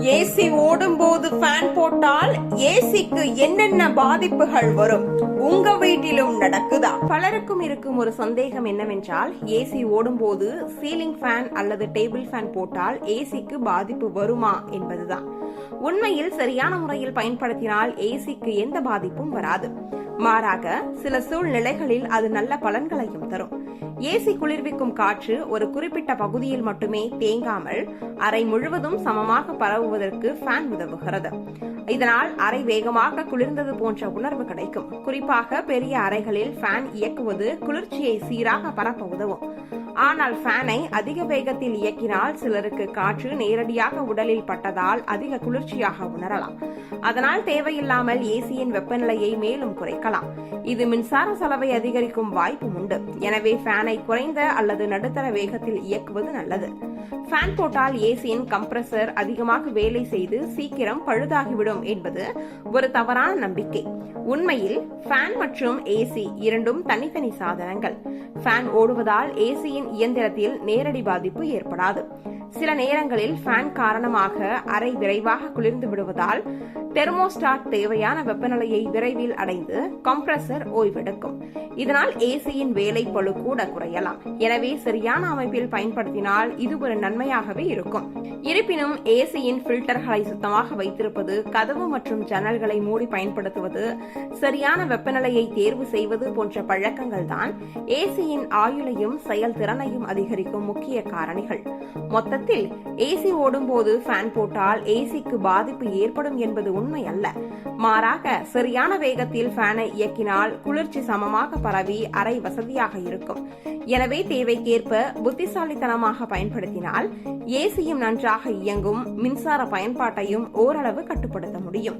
AC ஓடும் போது fan போட்டால் ஏசிக்கு என்னென்ன பாதிப்புகள் வரும்? உங்க வீட்டிலும் நடக்குதா? பலருக்கும் இருக்கும் ஒரு சந்தேகம் என்னவென்றால், ஏசி ஓடும் போது சீலிங் ஃபேன் அல்லது டேபிள் ஃபேன் போட்டால் ஏசிக்கு பாதிப்பு வருமா என்பதுதான். உண்மையில் சரியான முறையில் பயன்படுத்தினால் ஏசிக்கு எந்த பாதிப்பும் வராது. மாறாக சில சூழ்நிலைகளில் அது நல்ல பலன்களையும் தரும். ஏசி குளிர்விக்கும் காற்று ஒரு குறிப்பிட்ட பகுதியில் மட்டுமே தேங்காமல் அறை முழுவதும் சமமாக பரவுவதற்கு ஃபேன் உதவுகிறது. இதனால் அறை வேகமாக குளிர்ந்தது போன்ற உணர்வு கிடைக்கும். குறிப்பாக பெரிய அறைகளில் ஃபேன் இயக்குவது குளிர்ச்சியை சீராக பரப்ப உதவும். ஆனால் ஃபேனை அதிக வேகத்தில் இயக்கினால் சிலருக்கு காற்று நேரடியாக உடலில் பட்டதால் அதிக குளிர்ச்சியாக உணரலாம். அதனால் தேவையில்லாமல் ஏசியின் வெப்பநிலையை மேலும் குறைக்கலாம். இது மின்சார செலவை அதிகரிக்கும் வாய்ப்பும் உண்டு. எனவே ஃபேனை குறைந்த அல்லது நடுத்தர வேகத்தில் இயக்குவது நல்லது. ஃபேன் போட்டால் ஏசியின் கம்ப்ரஸர் அதிகமாக வேலை செய்து சீக்கிரம் பழுதாகிவிடும் என்பது ஒரு தவறான நம்பிக்கை. உண்மையில் ஃபேன் மற்றும் ஏசி இரண்டும் தனித்தனி சாதனங்கள். ஃபேன் ஓடுவதால் ஏசியின் இயந்திரத்தில் நேரடி பாதிப்பு ஏற்படாது. சில நேரங்களில் ஃபேன் காரணமாக அறை விரைவாக குளிர்ந்து விடுவதால் தெர்மோஸ்டாட் தேவையான வெப்பநிலையை விரைவில் அடைந்து கம்ப்ரஸர் ஓய்வெடுக்கும். இதனால் ஏசியின் வேலை பளு கூட குறையலாம். எனவே சரியான அமைப்பில் பயன்படுத்தினால் இது ஒரு நன்மையாகவே இருக்கும். இருப்பினும் ஏசியின் பில்டர்களை சுத்தமாக வைத்திருப்பது, கதவு மற்றும் ஜன்னல்களை மூடி பயன்படுத்துவது, சரியான வெப்பநிலையை தேர்வு செய்வது போன்ற பழக்கங்கள் தான் ஏசியின் ஆயுளையும் செயல்திறனையும் அதிகரிக்கும் முக்கிய காரணிகள். மொத்தத்தில் ஏசி ஓடும் போது ஃபேன் போட்டால் ஏசிக்கு பாதிப்பு ஏற்படும் என்பது உண்மை அல்ல. மாறாக சரியான வேகத்தில் ஃபேனை இயக்கினால் குளிர்ச்சி சமமாக பரவி அறை வசதியாக இருக்கும். எனவே தேவைக்கேற்ப புத்திசாலித்தனமாக பயன்படுத்தினால் ஏசியும் நன்றாக இயங்கும். மின்சார பயன்பாட்டையும் ஓரளவு கட்டுப்படுத்த முடியும்.